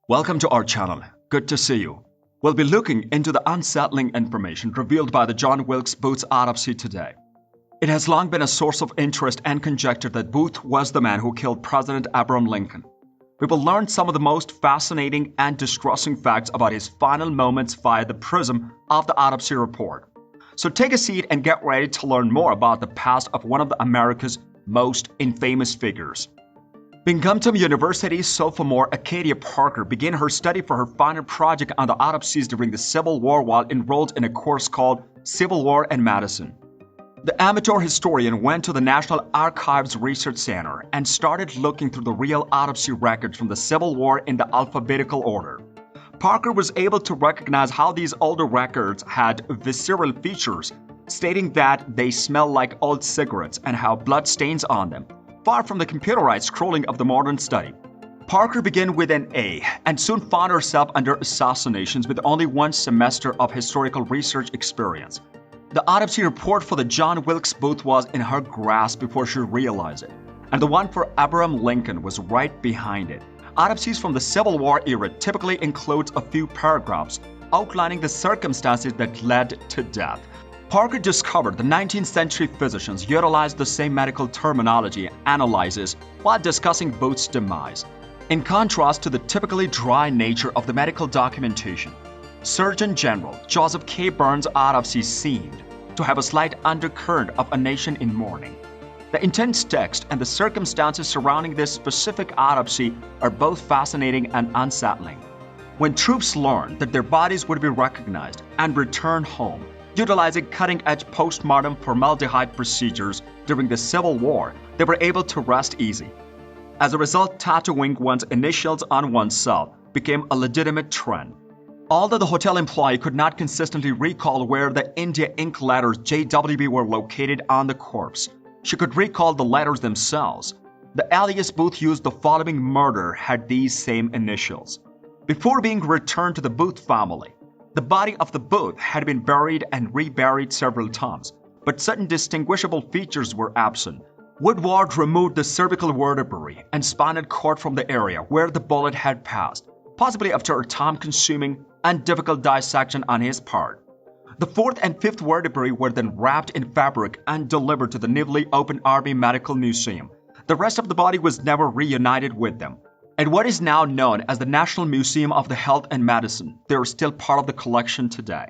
Welcome to our channel. Good to see you. We'll be looking into the unsettling information revealed by the John Wilkes Booth's autopsy today. It has long been a source of interest and conjecture that Booth was the man who killed President Abraham Lincoln. We will learn some of the most fascinating and distressing facts about his final moments via the prism of the autopsy report. So take a seat and get ready to learn more about the past of one of America's most infamous figures. Binghamton University's sophomore Acadia Parker began her study for her final project on the autopsies during the Civil War while enrolled in a course called Civil War and Medicine. The amateur historian went to the National Archives Research Center and started looking through the real autopsy records from the Civil War in the alphabetical order. Parker was able to recognize how these older records had visceral features, stating that they smell like old cigarettes and have blood stains on them, far from the computerized scrolling of the modern study. Parker began with an A and soon found herself under assassinations with only one semester of historical research experience. The autopsy report for the John Wilkes Booth was in her grasp before she realized it, and the one for Abraham Lincoln was right behind it. Autopsies from the Civil War era typically includes a few paragraphs outlining the circumstances that led to death. Parker discovered the 19th century physicians utilized the same medical terminology analysis while discussing Booth's demise. In contrast to the typically dry nature of the medical documentation, Surgeon General Joseph K. Burns' autopsy seemed to have a slight undercurrent of a nation in mourning. The intense text and the circumstances surrounding this specific autopsy are both fascinating and unsettling. When troops learned that their bodies would be recognized and returned home, utilizing cutting-edge postmortem formaldehyde procedures during the Civil War, they were able to rest easy. As a result, tattooing one's initials on oneself became a legitimate trend. Although the hotel employee could not consistently recall where the India ink letters JWB were located on the corpse, she could recall the letters themselves. The alias Booth used the following murder had these same initials. Before being returned to the Booth family, the body of the Booth had been buried and reburied several times, but certain distinguishable features were absent. Woodward removed the cervical vertebrae and spinal cord from the area where the bullet had passed, possibly after a time-consuming and difficult dissection on his part. The fourth and fifth vertebrae were then wrapped in fabric and delivered to the newly opened Army Medical Museum. The rest of the body was never reunited with them. At what is now known as the National Museum of the Health and Medicine, they are still part of the collection today.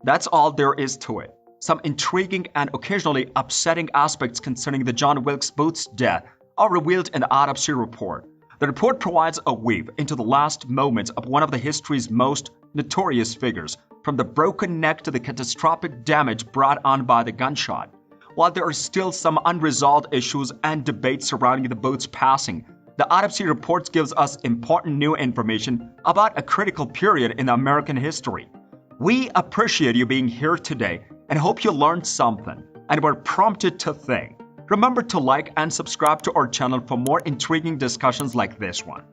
That's all there is to it. Some intriguing and occasionally upsetting aspects concerning the John Wilkes Booth's death are revealed in the autopsy report. The report provides a weave into the last moments of one of the history's most notorious figures, from the broken neck to the catastrophic damage brought on by the gunshot. While there are still some unresolved issues and debates surrounding the Booth's passing, the autopsy report gives us important new information about a critical period in American history. We appreciate you being here today and hope you learned something and were prompted to think. Remember to like and subscribe to our channel for more intriguing discussions like this one.